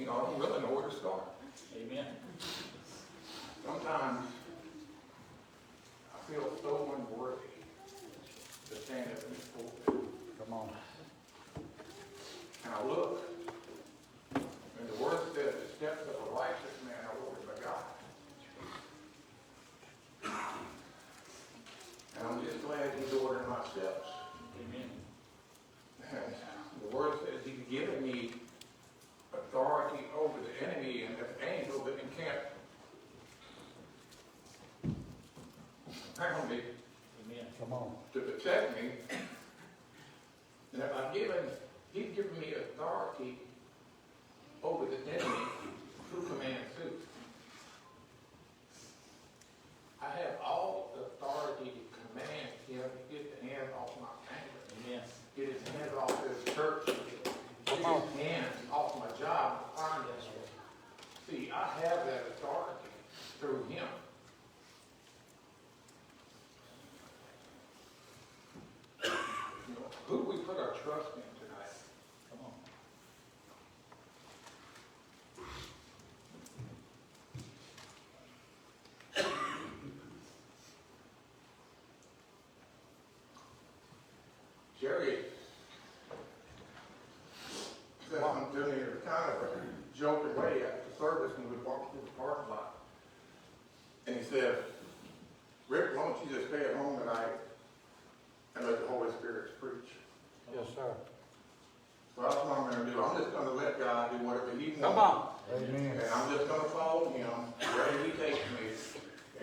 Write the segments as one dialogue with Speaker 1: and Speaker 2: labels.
Speaker 1: I don't really know where to start.
Speaker 2: Amen.
Speaker 1: Sometimes I feel so unworthy to stand up in this pulpit.
Speaker 3: Come on.
Speaker 1: And I look, and the word says, the steps of a righteous man are ordered by God. And I'm just glad he's ordering my steps.
Speaker 2: Amen.
Speaker 1: And the word says he's given me authority over the enemy and the angel that encamp around me
Speaker 2: Amen.
Speaker 3: Come on.
Speaker 1: to protect me. And he's given me authority over the enemy through command too. I have all the authority to command him to get the hands off my family,
Speaker 2: Amen.
Speaker 1: get his hands off this church, get his hands off my job, my finances. See, I have that authority through him. Who do we put our trust in tonight?
Speaker 2: Come on.
Speaker 1: Jerry said something to me in a kind of a joking way after service when we walked through the parking lot. And he said, Rick, why don't you just stay at home tonight and let the Holy Spirit preach?
Speaker 3: Yes, sir.
Speaker 1: So that's what I'm going to do. I'm just going to let God do whatever he wants.
Speaker 3: Come on. Amen.
Speaker 1: And I'm just going to follow him wherever he takes me.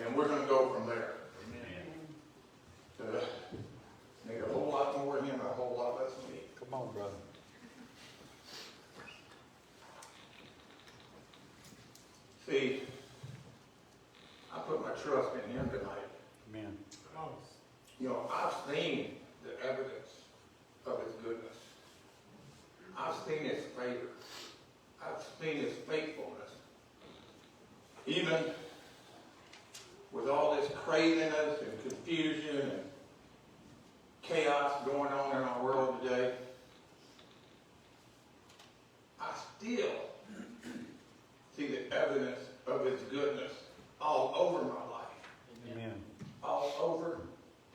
Speaker 1: And we're going to go from there.
Speaker 2: Amen.
Speaker 1: Need a whole lot more of him and a whole lot less of me.
Speaker 3: Come on, brother.
Speaker 1: See, I put my trust in him tonight.
Speaker 3: Amen.
Speaker 1: I've seen the evidence of his goodness. I've seen his favor. I've seen his faithfulness. Even with all this craziness and confusion and chaos going on in our world today, I still see the evidence of his goodness all over my life,
Speaker 3: Amen.
Speaker 1: all over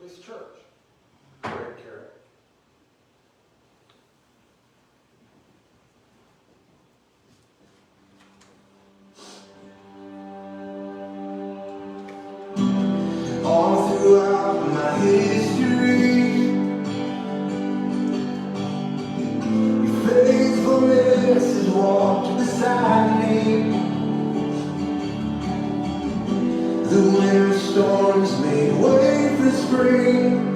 Speaker 1: this church. Greg Carey.
Speaker 4: All throughout my history, your faithfulness has walked beside me. The winter storms made way for spring.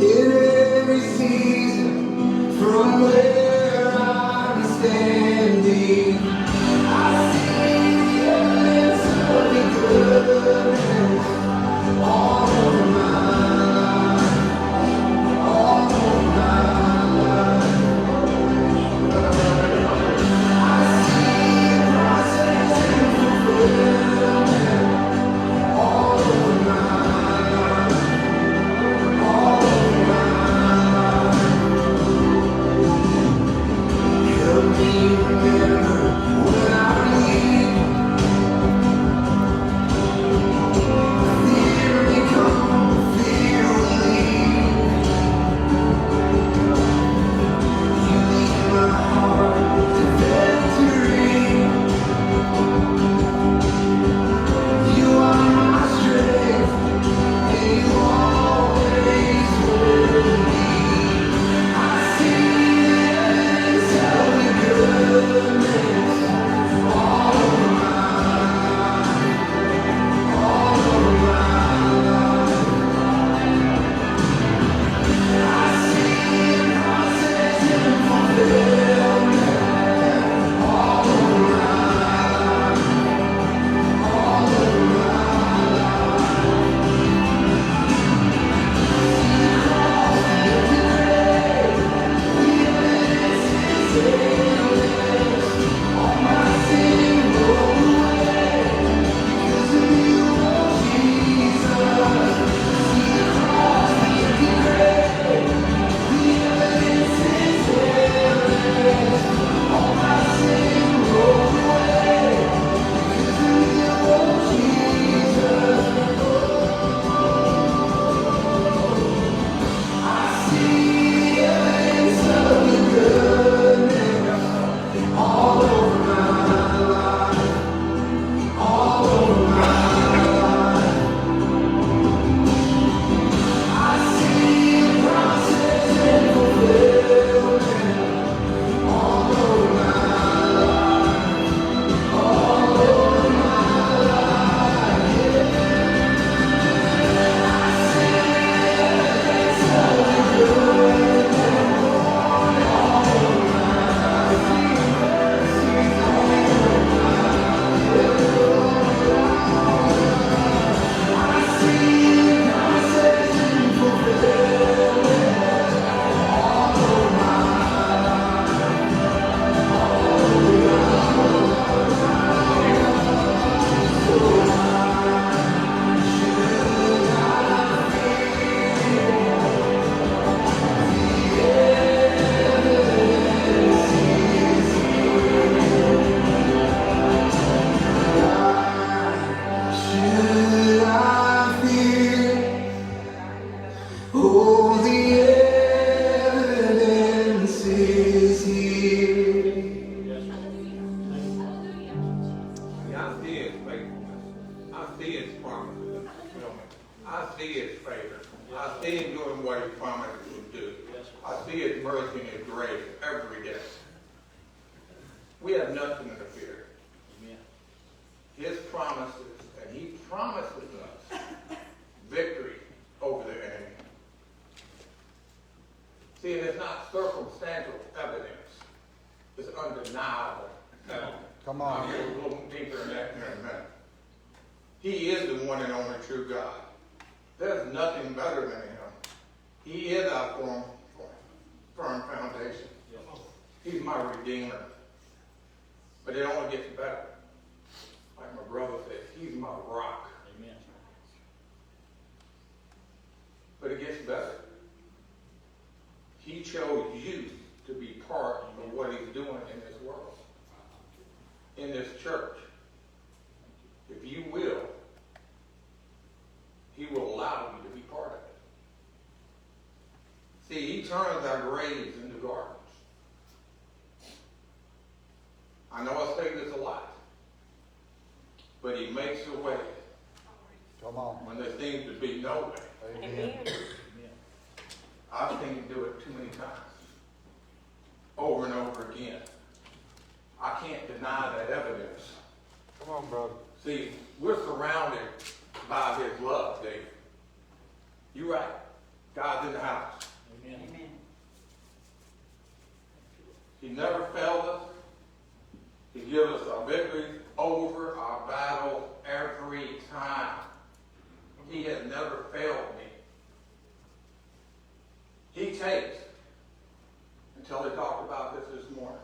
Speaker 4: In every season, from where I'm standing, I see the evidence of your goodness all over my life, all over my life. I see the process and fulfillment all over my life, all over my life. Help me
Speaker 2: Yes, sir.
Speaker 1: See, I see his faithfulness. I see his promises. I see his favor. I see him doing what he promised he would do.
Speaker 2: Yes, sir.
Speaker 1: I see his mercy and his grace every day. We have nothing to fear.
Speaker 2: Amen.
Speaker 1: His promises, and he promises us victory over the enemy. See, and it's not circumstantial evidence. It's undeniable evidence.
Speaker 3: Come on.
Speaker 1: I'll get a little deeper in that in a minute. He is the one and only true God. There's nothing better than him. He is our firm foundation.
Speaker 2: Yes.
Speaker 1: He's my redeemer. But it only gets better. Like my brother says, he's my rock.
Speaker 2: Amen.
Speaker 1: But it gets better. He chose you to be part of what he's doing in this world, in this church. If you will, he will allow you to be part of it. See, he turns our graves into gardens. I know I say this a lot, but he makes a way
Speaker 3: Come on.
Speaker 1: when there seems to be no way.
Speaker 3: Amen.
Speaker 2: Amen.
Speaker 1: I've seen him do it too many times, over and over again. I can't deny that evidence.
Speaker 3: Come on, brother.
Speaker 1: See, we're surrounded by his love, Dave. You're right. God's in the house.
Speaker 2: Amen.
Speaker 1: He never failed us. He gives us our victories over our battles every time. He has never failed me. He takes, until they talked about this morning,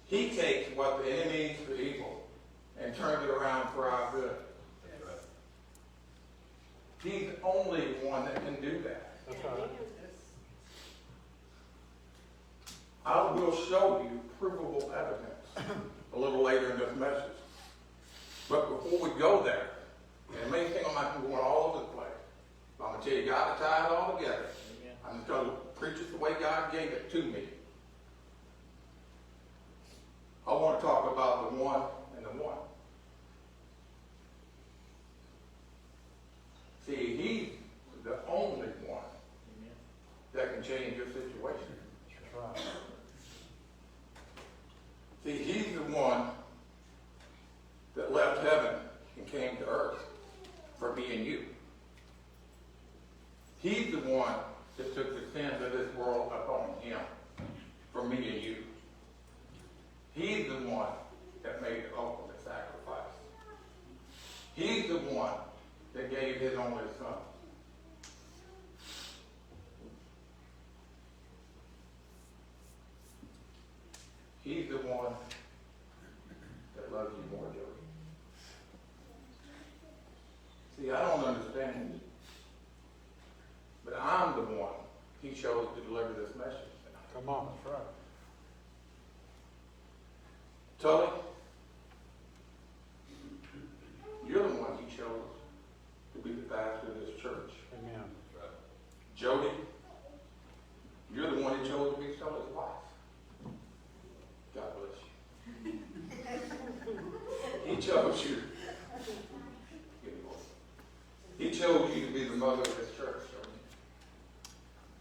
Speaker 1: he takes what the enemy means for evil and turns it around for our good. He's the only one that can do that.
Speaker 3: That's right.
Speaker 1: I will show you provable evidence a little later in this message. But before we go there, and it may seem like I'm going all over the place, but I'm going to tell you, God to tie it all together.
Speaker 2: Amen.
Speaker 1: I'm just going to preach it the way God gave it to me. I want to talk about the one and the one. See, he's the only one
Speaker 2: Amen.
Speaker 1: that can change your situation.
Speaker 3: That's right.
Speaker 1: See, he's the one that left heaven and came to earth for me and you. He's the one that took the sins of this world upon him for me and you. He's the one that made the ultimate sacrifice. He's the one that gave his only son. He's the one that loves you more, Jody. See, I don't understand, but I'm the one he chose to deliver this message.
Speaker 3: Come on. That's right.
Speaker 1: Tully, you're the one he chose to be the pastor of this church.
Speaker 3: Amen.
Speaker 1: Jody, you're the one he chose to be Tully's wife. God bless you. He chose you. He chose you to be the mother of this church. Jody.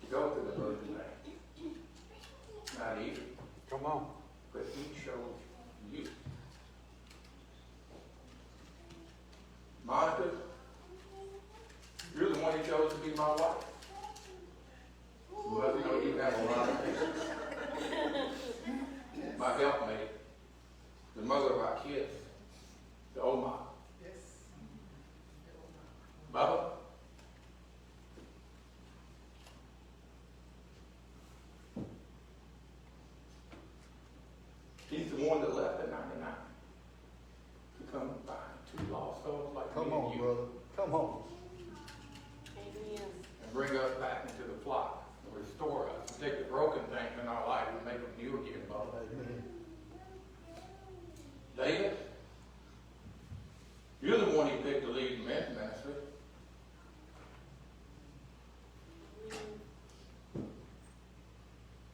Speaker 1: You go through the Virgin name. Not easy,
Speaker 3: Come on.
Speaker 1: but he chose you. Monica, you're the one he chose to be my wife. But you know, you have a lot of things. My helpmate, the mother of our kids, the Oma. Bubba. He's the one that left at 99 to come and find two lost souls like
Speaker 3: Come
Speaker 1: me
Speaker 3: on,
Speaker 1: and you
Speaker 3: brother. Come on.
Speaker 1: and bring us back into the flock and restore us and take the broken things in our life and make them new again, Bubba.
Speaker 3: Amen.
Speaker 1: David, you're the one he picked to lead the men's ministry.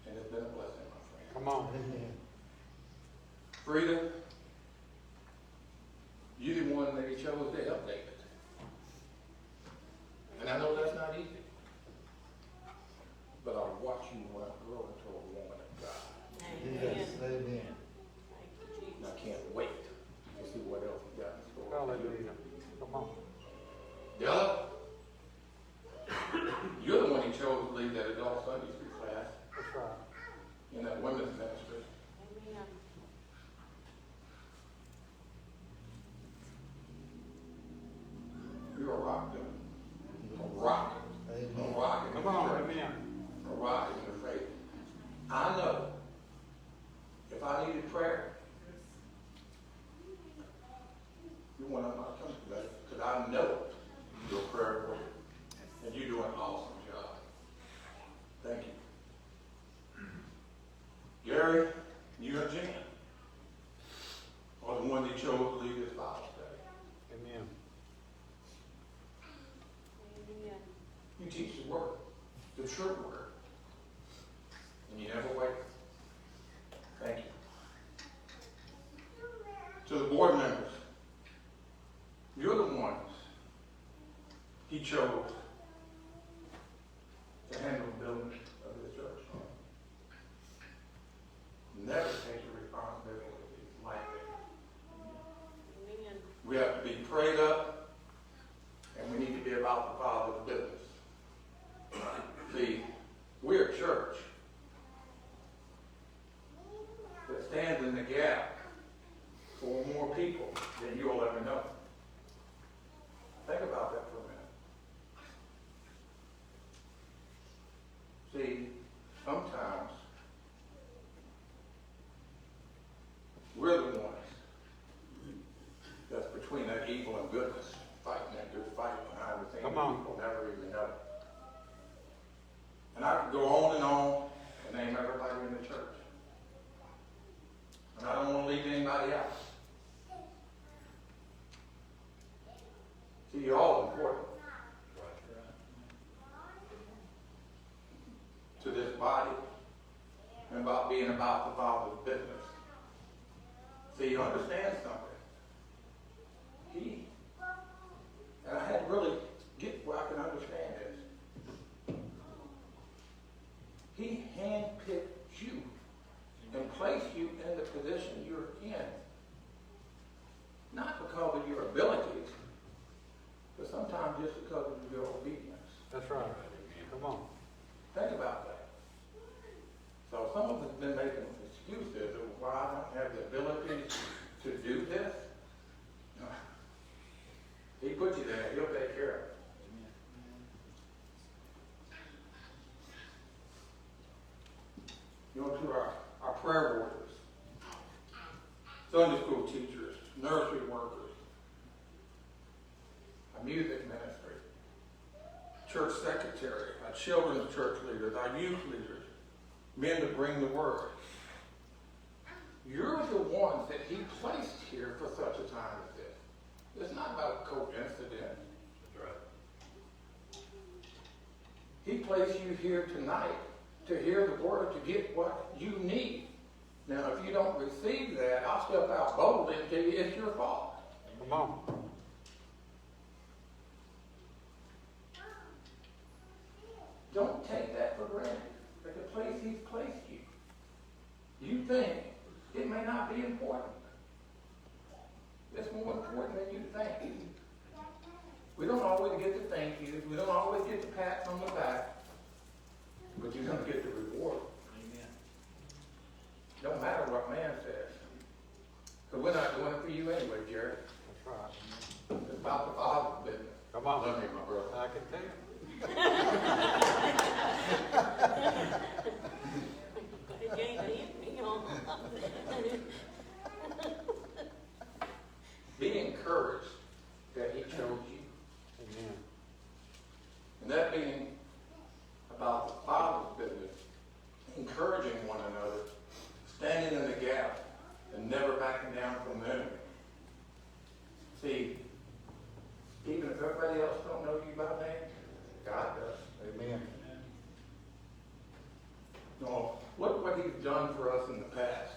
Speaker 1: And it's been a blessing, my friend.
Speaker 3: Come on. Amen.
Speaker 1: Frida, you're the one that he chose to help David. And I know that's not easy. But I'll watch you grow into a woman of God.
Speaker 3: Yes, amen.
Speaker 1: And I can't wait to see what else he got in store. for you.
Speaker 3: Hallelujah. Come on.
Speaker 1: Della, you're the one he chose to lead that adult Sunday school class
Speaker 3: That's right.
Speaker 1: in that women's ministry. You're a rock, Della. A rock.
Speaker 3: Amen.
Speaker 1: A rock in the
Speaker 3: Come on,
Speaker 1: church.
Speaker 3: amen.
Speaker 1: A rock in the faith. I know if I needed prayer, you want to not come to that because I know you're a prayer warrior and you do an awesome job. Thank you. Gary, you and Jan are the one that chose to lead this Bible study.
Speaker 3: Amen.
Speaker 1: You teach the word, the true word, and you never wait. Thank you. To the board members, you're the ones he chose to handle the building of this church. Never take your responsibility lightly. We have to be prayed up, and we need to be about the Father's business. See, we're a church that stands in the gap for more people than you'll ever know. Think about that for a minute. See, sometimes we're the ones that's between that evil and goodness, fighting that good fight behind the scenes.
Speaker 3: Come on.
Speaker 1: People never even know. And I could go on and name everybody in the church. And I don't want to leave anybody out. See, you're all important to this body and about being about the Father's business. See, you understand something. And I had to really get where I can understand this. He handpicked you and placed you in the position you're in. Not because of your abilities, but sometimes just because of your obedience.
Speaker 3: That's right. Come on.
Speaker 1: Think about that. So some of us have been making excuses of why I don't have the ability to do this. No. He put you there. He'll take care of it. You know, to our prayer warriors, Sunday school teachers, nursery workers, our music ministry, church secretary, our children's church leaders, our youth leaders, men to bring the word. You're the ones that he placed here for such a time as this. It's not about coincidence. That's right. He placed you here tonight to hear the word, to get what you need. Now, if you don't receive that, I'll step out boldly and tell you it's your fault.
Speaker 3: Come on.
Speaker 1: Don't take that for granted. At the place he's placed you, you think it may not be important. It's more important than you think. We don't always get the thank yous. We don't always get the pats on the back. But you're going to get the reward.
Speaker 2: Amen.
Speaker 1: Don't matter what man says. Because we're not doing it for you anyway, Jerry.
Speaker 3: That's right.
Speaker 1: It's about the Father's business.
Speaker 3: Come on.
Speaker 1: Love me, my brother.
Speaker 3: I can tell.
Speaker 1: Be encouraged that he chose you.
Speaker 3: Amen.
Speaker 1: And that being about the Father's business, encouraging one another, standing in the gap, and never backing down from the enemy. See, even if everybody else don't know you by name, God does.
Speaker 3: Amen.
Speaker 1: No, look what he's done for us in the past.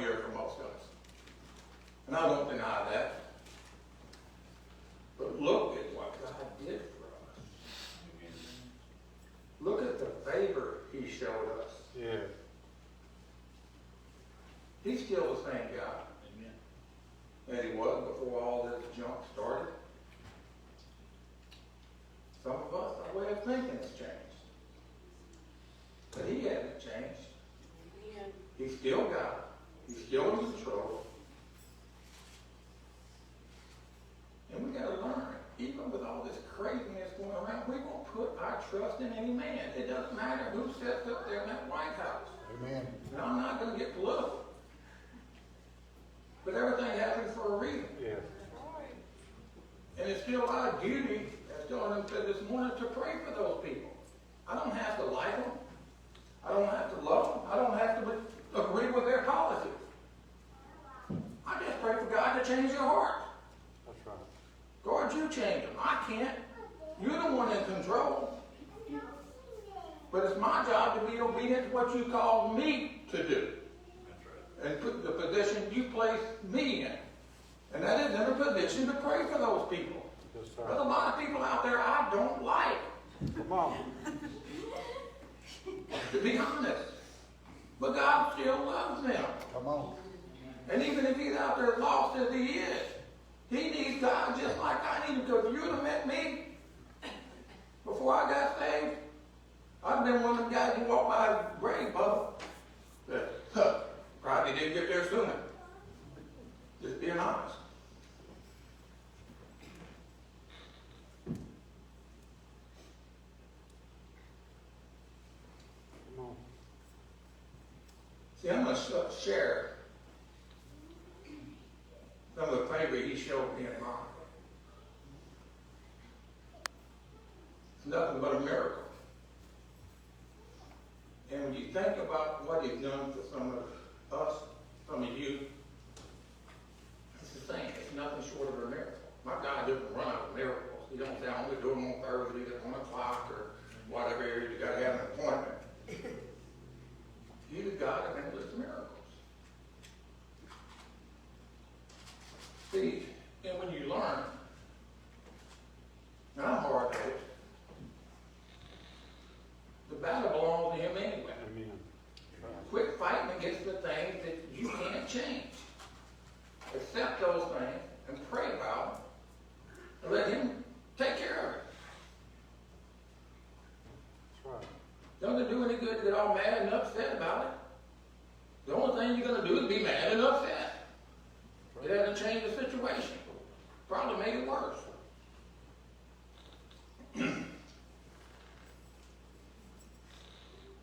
Speaker 1: year for most of us. And I don't deny that. But look at what God did for us. Look at the favor he showed us.
Speaker 3: Yeah.
Speaker 1: He's still the same God
Speaker 2: Amen.
Speaker 1: that he was before all this junk started. Some of us, our way of thinking has changed. But he hasn't changed. He's still God. He's still in control. And we got to learn, even with all this craziness going around, we won't put our trust in any man. It doesn't matter who sits up there in that White House.
Speaker 5: Amen.
Speaker 1: And I'm not going to get political. But everything happens for a reason.
Speaker 3: Yeah.
Speaker 1: And it's still our duty, as Jordan said this morning, to pray for those people. I don't have to like them. I don't have to love them. I don't have to agree with their policies. I just pray for God to change their heart.
Speaker 3: That's right.
Speaker 1: God, you change them. I can't. You're the one in control. But it's my job to be obedient to what you called me to do. And put the position you placed me in. And that is in a position to pray for those people.
Speaker 3: That's
Speaker 1: There's
Speaker 3: right.
Speaker 1: a lot of people out there I don't like,
Speaker 3: Come on.
Speaker 1: to be honest. But God still loves them.
Speaker 5: Come on.
Speaker 1: And even if he's out there lost as he is, he needs God just like I need him. Because if you'd have met me before I got saved, I've been one of them guys who walked by a grave, Bubba. That probably didn't get there sooner. Just being honest.
Speaker 3: Come on.
Speaker 1: See, I'm going to share some of the favor he showed me in mine. It's nothing but a miracle. And when you think about what he's done for some of us, some of you, it's the same. It's nothing short of a miracle. My God doesn't run out of miracles. He don't say, I'm going to do them on Thursdays at 1 o'clock or whatever. You got to have an appointment. He's the God of endless miracles. See, and when you learn, and I'm hard at it, the battle belongs to him anyway.
Speaker 3: Amen.
Speaker 1: Quit fighting against the things that you can't change. Accept those things and pray about them and let him take care of it.
Speaker 3: That's right.
Speaker 1: Doesn't do any good to get all mad and upset about it. The only thing you're going to do is be mad and upset. It hasn't changed the situation. Probably made it worse.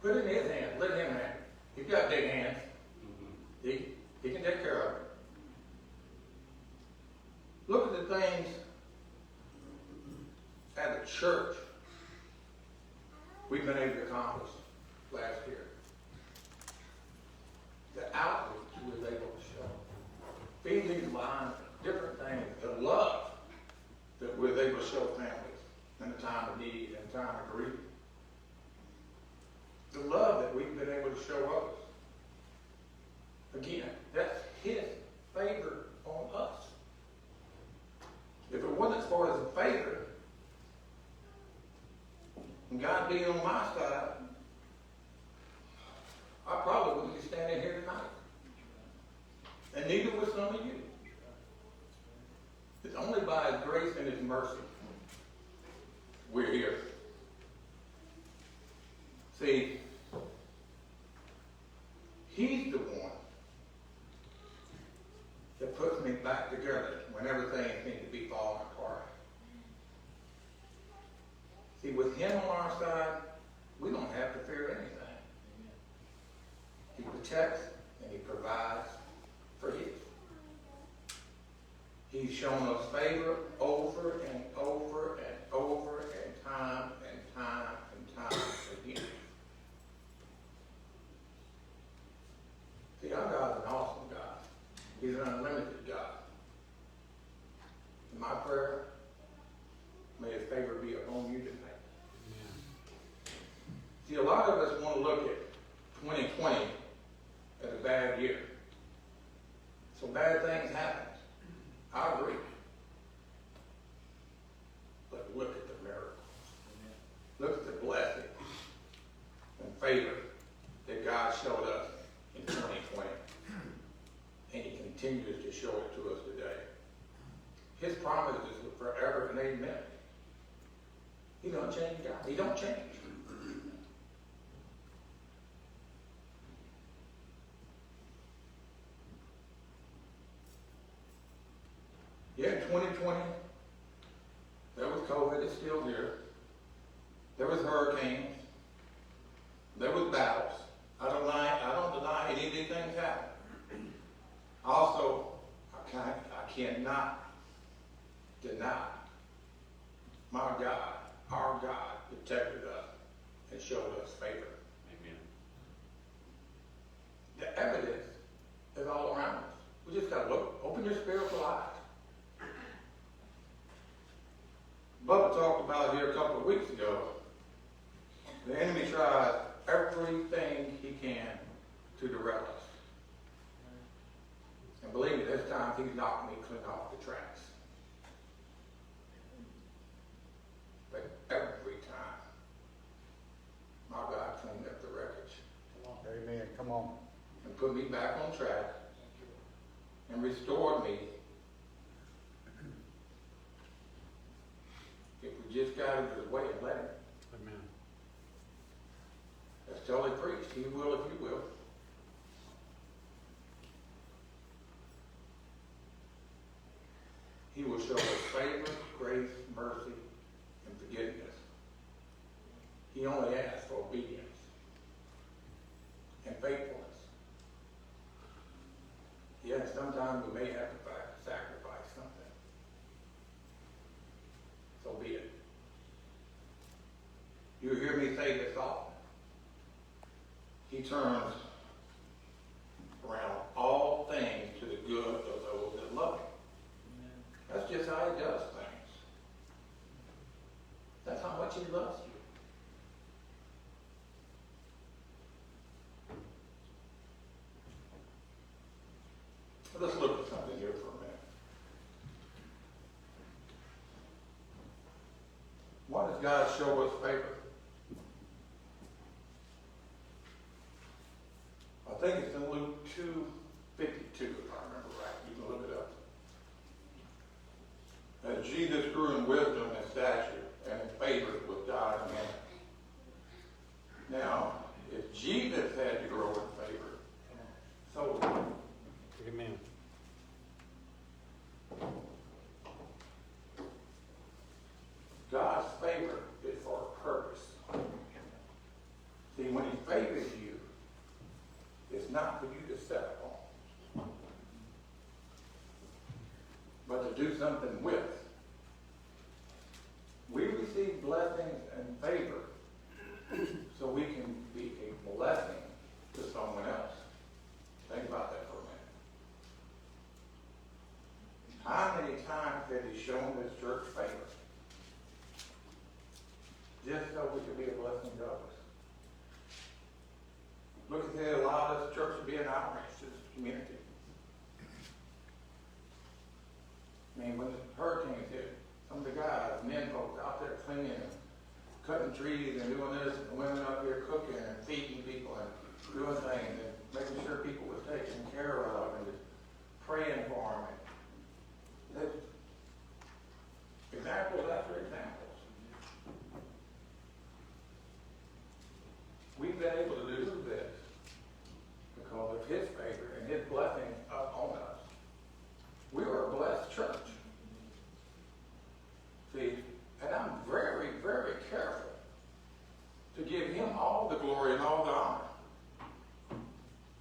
Speaker 1: Put it in his hands. Let him handle it. He's got big hands. He can take care of it. Look at the things as a church we've been able to accomplish last year. The outreach we was able to show. Feeding these lines, different things, the love that we was able to show families in a time of need and a time of grief. The love that we've been able to show others. Again, that's his favor on us. If it wasn't for his favor, and God being on my side, I probably wouldn't be standing here tonight. And neither would some of you. It's only by his grace and his mercy we're here. See, he's the one that puts me back together when everything seems to be falling apart. See, with him on our side, we don't have to fear anything. He protects and he provides for his. He's shown us favor over and over and over and time and time and time again. See, our God's an awesome God. He's an unlimited God. And my prayer, may his favor be upon you tonight. See, a lot of us want to look at 2020 as a bad year. continues to show it to us today. His promises are forever and amen. He don't change, God. He don't change. Yeah, 2020, there was COVID, it's still here. There was hurricanes. There was battles. I don't deny any of these things happened. Also, I cannot deny my God, our God, protected us and showed us favor.
Speaker 2: Amen.
Speaker 1: The evidence is all around us. We just got to look, open your spiritual eyes. Bubba talked about it here a couple of weeks ago. The enemy tries everything he can to derail us. And believe me, this time he's knocked me clean off the tracks. But every time, my God cleaned up the wreckage
Speaker 3: Amen. Come on.
Speaker 1: and put me back on track and restored me. If we just got out of his way and let him.
Speaker 3: Amen.
Speaker 1: That's totally preached. He will if you will. He will show us favor, grace, mercy, and forgiveness. He only asks for obedience and faithfulness. Yes, sometimes we may have to sacrifice something. So be it. You hear me say this often. He turns around all things to the good of those that love him. That's just how he does things. That's how much he loves you. Let's look at something here for a minute. Why does God show us favor? I think it's in Luke 2:52, if I remember right. You can look it up. As Jesus grew in wisdom and stature and in favor with God and man. Now, if Jesus had to grow in favor, so did we.
Speaker 3: Amen.
Speaker 1: God's favor is for a purpose. See, when he favors you, it's not for you to settle on, but to do something with. We receive blessings and favor so we can be a blessing to someone else. Think about that for a minute. How many times has he shown this church favor? Just so we can be a blessing to others. Look at it, allowed us church to be an outreach to this community. I mean, when the hurricanes hit, some of the guys, men folks out there cleaning and cutting trees and doing this, and the women up here cooking and feeding people and doing things and making sure people were taken care of and just praying for them. Examples after examples. We've been able to do this because of his favor and his blessing on us. We are a blessed church. See, and I'm very, very careful to give him all the glory and all the honor.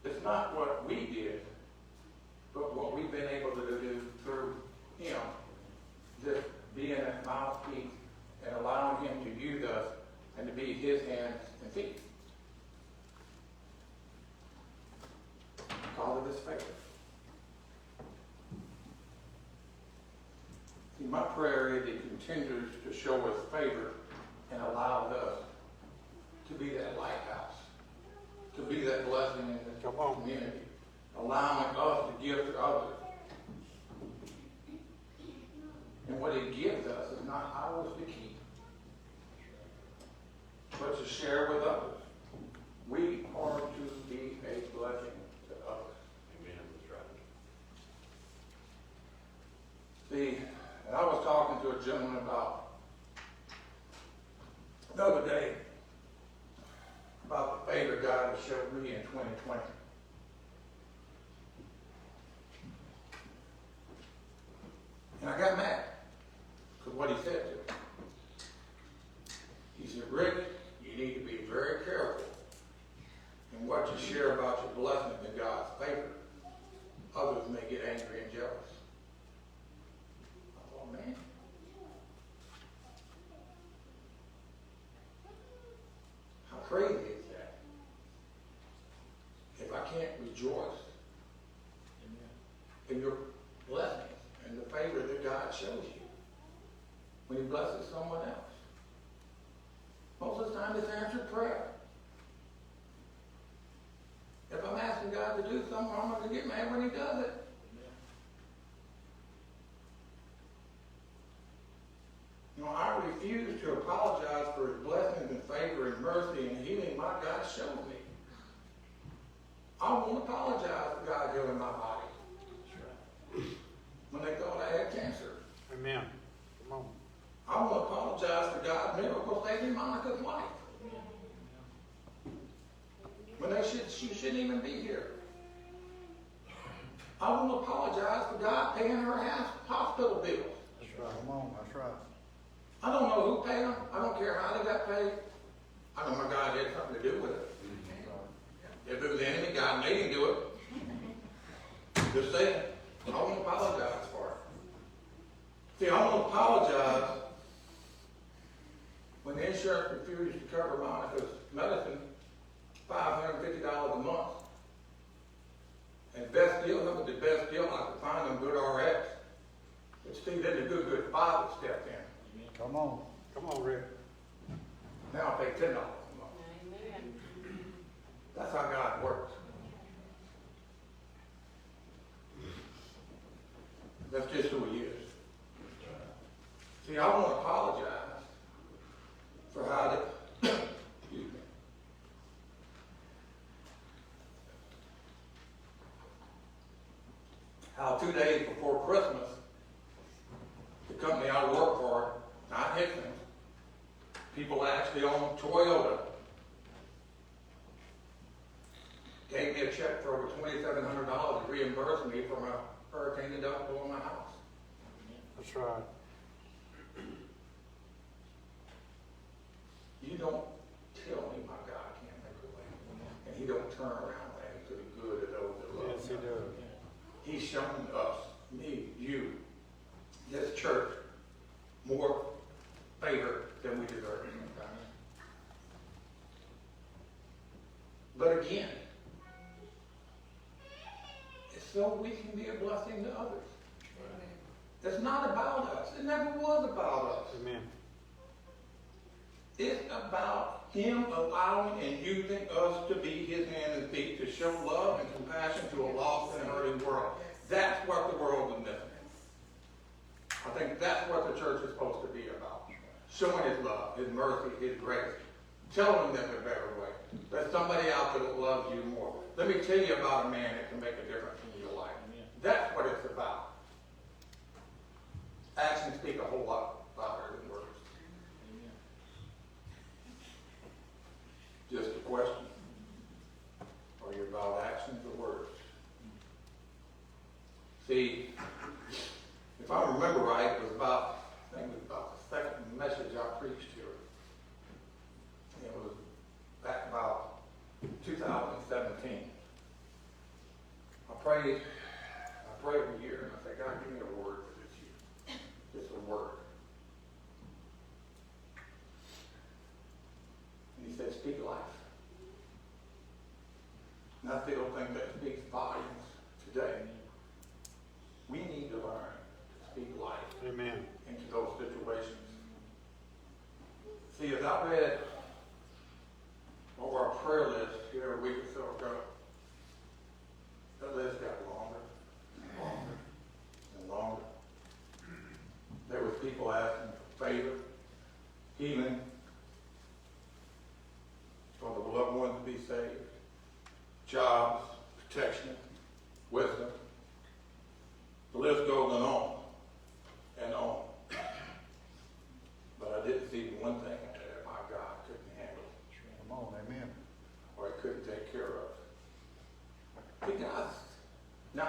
Speaker 1: It's not what we did, but what we've been able to do through him, just being a mouthpiece and allowing him to use us and to be his hands and feet. Because of his favor. See, my prayer is he continues to show us favor and allows us to be that lighthouse, to be that blessing in this
Speaker 3: Come on.
Speaker 1: community, allowing us to give to others. And what he gives us is not ours to keep, but to share with others. We are to be a blessing to others.
Speaker 2: Amen. That's right.
Speaker 1: gentleman about the other day about the favor God has showed me in 2020. And I got mad because what he said to me. He said, Rick, you need to be very careful in what you share about your blessing in God's favor. Others may get angry and jealous. I thought, man. How crazy is that? If I can't rejoice in your blessings and the favor that God shows you when he blesses someone else. Most of the time it's answered prayer. If I'm asking God to do something, I'm not going to get mad when he does it. You know, I refuse to apologize for his blessings and favor and mercy and healing my God showed me. I won't apologize for God healing my body. When they thought I had cancer.
Speaker 3: Amen. Come on.
Speaker 1: I won't apologize for God's miracle saving Monica's life. When she shouldn't even be here. I won't apologize for God paying her hospital bills.
Speaker 3: That's right. Come on. That's right.
Speaker 1: I don't know who paid them. I don't care how they got paid. I know my God had something to do with it. If it was the enemy, God made him do it. Just saying. I won't apologize for it. See, I won't apologize when the insurance refused to cover Monica's medicine, $550 a month. And best deal, look at the best deal I could find on GoodRx. But see, then the good father stepped in.
Speaker 3: Come on. Come on, Rick.
Speaker 1: Now I pay $10 a month.
Speaker 5: Amen.
Speaker 1: That's how God works. That's just who he is. See, I won't apologize for how they, excuse me. How 2 days before Christmas, the company I work for, not Hickman, people actually own Toyota, gave me a check for over $2,700 to reimburse me from a hurricane deductible in my house.
Speaker 3: That's right.
Speaker 1: You don't tell me my God can't make a way. And he don't turn around things to the good of those that love
Speaker 3: Yes,
Speaker 1: him.
Speaker 3: he does.
Speaker 1: He's shown us, me, you, this church, more favor than we deserve sometimes. But again, it's so we can be a blessing to others. It's not about us. It never was about us.
Speaker 3: Amen.
Speaker 1: It's about him allowing and using us to be his hands and feet to show love and compassion to a lost and hurting world. That's what the world is missing. I think that's what the church is supposed to be about. Showing his love, his mercy, his grace. Telling them a better way. There's somebody out there that loves you more. Let me tell you about a man that can make a difference in your life. That's what it's about. Actions speak a whole lot louder than words. Just a question. Are you about actions or words? See, if I remember right, it was about, I think it was about the second message I preached here. It was back about 2017. I pray every year, and I say, God, give me a word for this year. Just a word. And he said, speak life. And I still think that speaks volumes today. We need to learn to speak life
Speaker 3: Amen.
Speaker 1: into those situations. See, as I read over our prayer list here a week or so ago, that list got longer and longer and longer. There was people asking for favor, healing, for the loved ones to be saved, jobs, protection, wisdom. The list goes on and on.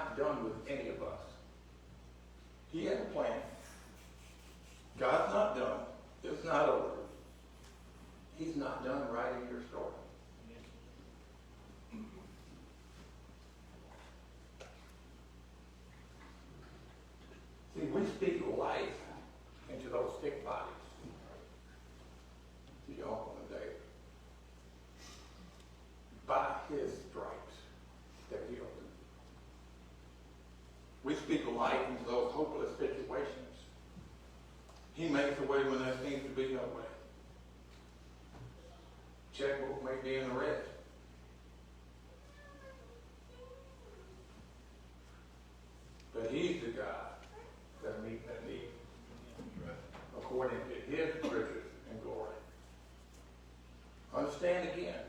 Speaker 1: not done with any of us. He has a plan. God's not done. It's not over. He's not done writing your story. See, we speak life into those sick bodies. To your uncle and David. By his stripes, they're healed. We speak life into those hopeless situations. He makes a way when there seems to be no way. Checkbook may be in the red. But he's the God that meets that need according to his riches and glory. Understand again,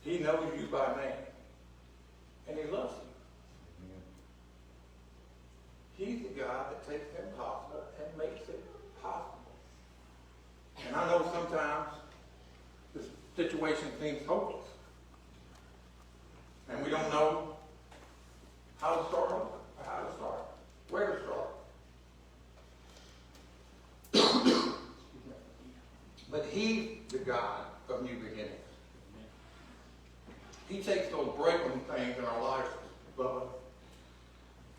Speaker 1: he knows you by name, and he loves you. He's the God that takes the impossible and makes it possible. And I know sometimes the situation seems hopeless, and we don't know how to start over, or how to start, where to start. But he's the God of new beginnings. He takes those broken things in our lives, Bubba,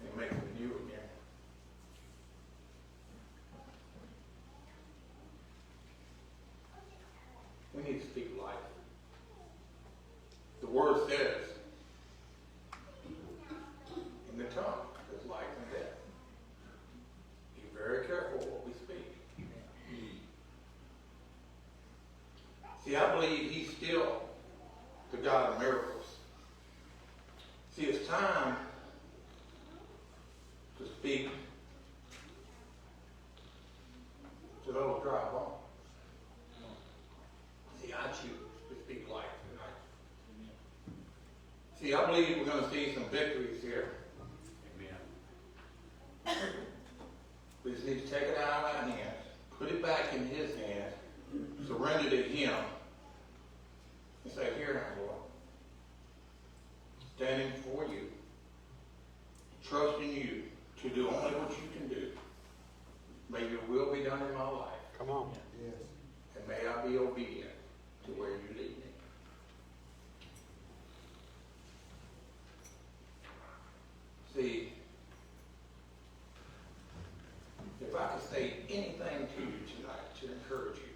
Speaker 1: and makes it new again. We need to speak life. The word says, in the tongue, there's life and death. Be very careful what we speak. See, I believe he's still the God of miracles. See, it's time to speak to those dry bones. See, I choose to speak life tonight. See, I believe we're going to see some victories here. Amen. We just need to take it out of our hands, put it back in his hands, surrender to him, and say, here I am, Lord. Standing before you, trusting you to do only what you can do. May your will be done in my life.
Speaker 3: Come on.
Speaker 4: Yes.
Speaker 1: And may I be obedient to where you lead me. See, if I could say anything to you tonight to encourage you,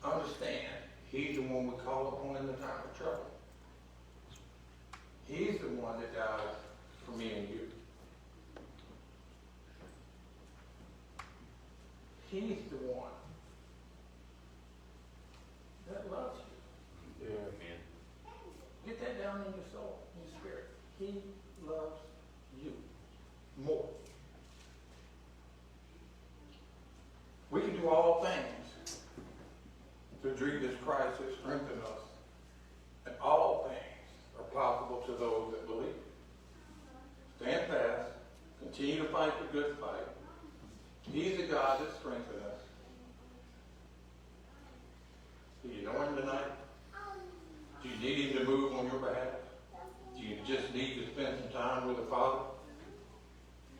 Speaker 1: understand, he's the one we call upon in the time of trouble. He's the one that died for me and you. He's the one that loves you.
Speaker 3: Yeah.
Speaker 1: Get that down in your soul, in your spirit. He loves you more. We can do all things through Jesus Christ who strengthens us. And all things are possible to those that believe. Stand fast. Continue to fight the good fight. He's the God that strengthens us. Do you know him tonight? Do you need him to move on your behalf? Do you just need to spend some time with the Father?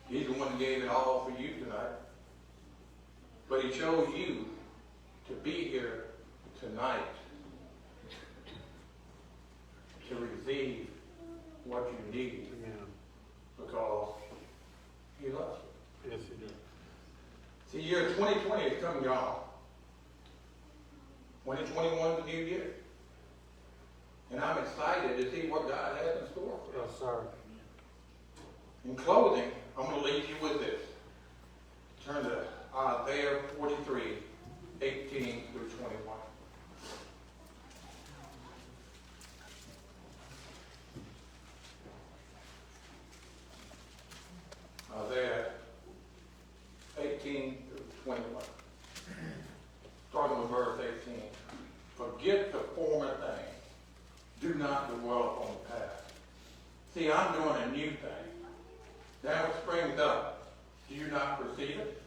Speaker 1: He's the one that gave it all for you tonight. But he chose you to be here tonight to receive what you need
Speaker 3: Amen.
Speaker 1: because he loves you.
Speaker 3: Yes, he does.
Speaker 1: See, year 2020 is coming, y'all. 2021 is a new year. And I'm excited to see what God has in store for us.
Speaker 3: Yes, sir.
Speaker 1: In closing, I'm going to leave you with this. Turn to Isaiah 43, 18 through 21. Isaiah 18 through 21. Starting with verse 18. Forget the former things. Do not dwell on the past. See, I'm doing a new thing. Now it springs up. Do you not perceive it?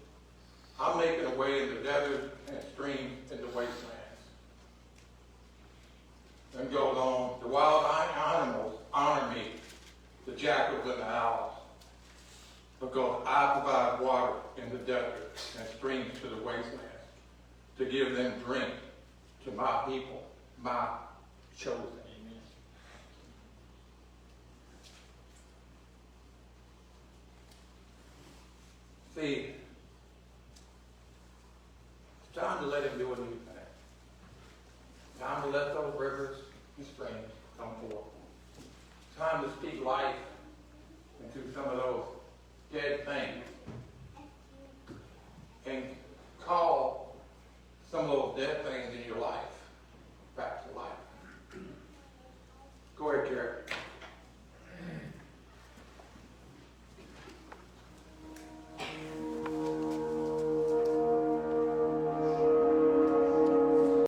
Speaker 1: I'm making a way in the desert and streams in the wastelands. Then goes on, the wild animals honor me, jackals and the owls. Because I provide water in the desert and streams to the wastelands to give them drink to my people, my chosen.
Speaker 2: Amen.
Speaker 1: See, it's time to let him do a new thing. Time to let those rivers and streams come forth. Time to speak life into some of those dead things